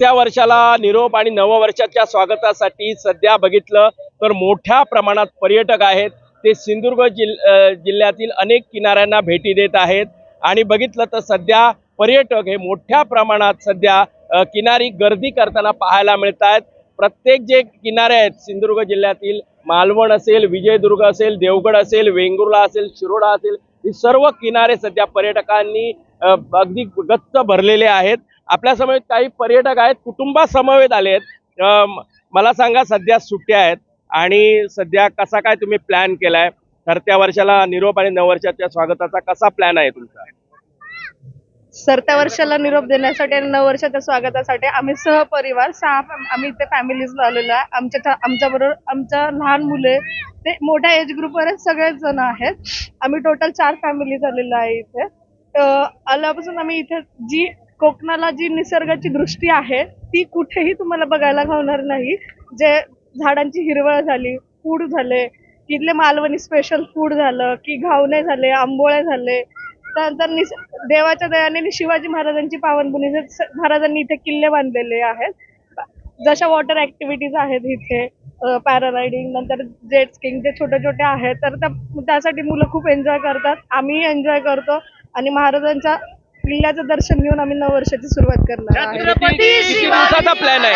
सरत्या वर्षाला निरोप आणि नववर्षाच्या स्वागतासाठी सध्या बघितलं तर मोठ्या प्रमाणात पर्यटक आहेत ते सिंधुदुर्ग जिल्ह्यातील अनेक किनाऱ्यांना भेटी देत आहेत आणि बघितलं तर सध्या पर्यटक हे मोठ्या प्रमाणात सध्या किनारी गर्दी करताना पाहायला मिळत आहेत। प्रत्येक जे किनारे आहेत सिंधुदुर्ग जिल्ह्यातील मालवण असेल, विजयदुर्ग असेल, देवगड असेल, वेंगुर्ला असेल, शिरोडा असेल, हे सर्व किनारे सध्या पर्यटकांनी अगदी गच्च भरलेले आहेत। आपल्या समवेत काही पर्यटक आहेत, कुटुंबासमवेत आले आहेत। मला सांगा सध्या सुट्ट्या आहेत आणि सध्या कसा काय तुम्ही प्लॅन केलाय? सरत्या वर्षाला निरोप आणि नववर्षाच्या स्वागताचा कसा प्लॅन आहे तुमचा? सरत्या वर्षाला निरोप देण्यासाठी आणि नववर्षाच्या स्वागतासाठी आम्ही सहपरिवार आम्ही इथे फॅमिलीज आलेलो आहे। आमच्याबरोबर आमच्या लहान मुले ते मोठ्या एज ग्रुपवर सगळेच जण आहेत। आम्ही टोटल 4 फॅमिलीज आलेलो आहे इथे। आल्यापासून आम्ही इथे जी कोकणाला जी निसर्गाची दृष्टी आहे ती कुठेही तुम्हाला बघायला गावणार नाही। जे झाडांची हिरवळ झाली, फूड झाले, तिथले मालवणी स्पेशल फूड झालं की घावणे झाले, आंबोळे झाले, त्यानंतर देवाच्या दयाने शिवाजी महाराजांची पावनभूमी महाराजांनी इथे किल्ले बांधलेले आहेत। जशा वॉटर ऍक्टिव्हिटीज आहेत इथे, पॅराग्लायडिंग, नंतर जेट स्कीइंग, जे छोटे छोटे आहेत तर त्यासाठी मुलं खूप एन्जॉय करतात, आम्ही एन्जॉय करतो आणि महाराजांच्या किल्ल्याचं दर्शन घेऊन आम्ही नववर्षाची सुरुवात करणार आहे। किती दिवसाचा प्लॅन आहे?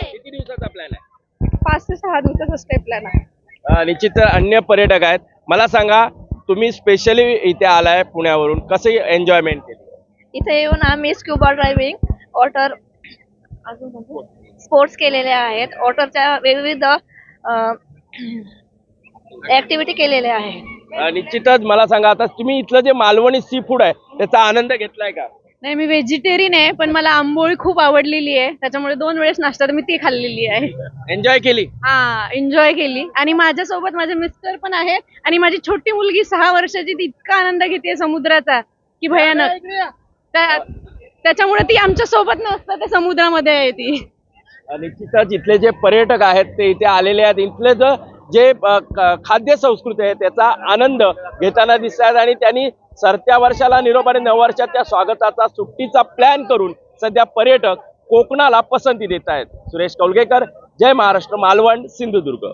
किती दिवसाचा प्लॅन आहे? 5 ते 6 दिवसाचा स्टे प्लॅन आहे। निश्चित अन्य पर्यटक आहेत, मला सांगा तुम्ही स्पेशली इथे आलाय पुण्यावरून, कसे एन्जॉयमेंट केली? इथे येऊन आम्ही स्क्युबा ड्रायव्हिंग, वॉटर स्पोर्ट्स केलेले आहेत, वॉटरच्या विविध ऍक्टिव्हिटी केलेल्या आहेत। निश्चितच मला सांगा, आता तुम्ही इथलं जे मालवणी सी फूड आहे त्याचा आनंद घेतलाय का? नाही, मी व्हेजिटेरियन आहे पण मला आंबोळी खूप आवडलेली आहे, त्याच्यामुळे 2 वेळेस नाश्ता मी ती खाल्लेली आहे। एन्जॉय केली? हा, एन्जॉय केली आणि माझ्यासोबत माझे मिस्टर पण आहेत आणि माझी छोटी मुलगी 6 वर्षाची, ती इतका आनंद घेते समुद्राचा की भयानक। त्याच्यामुळे ती आमच्या सोबत नसतं, त्या समुद्रामध्ये आहे ती। निश्चितच इथले जे पर्यटक आहेत ते इथे आलेले आहेत, इथले जे खाद्य संस्कृती आहे त्याचा आनंद घेताना दिसतात आणि त्यांनी सरत्या वर्षाला निरोप आणि नववर्षाच्या स्वागताचा सुट्टीचा प्लॅन करून सध्या पर्यटक कोकणाला पसंती देत आहेत। सुरेश कौलगेकर, जय महाराष्ट्र, मालवण, सिंधुदुर्ग।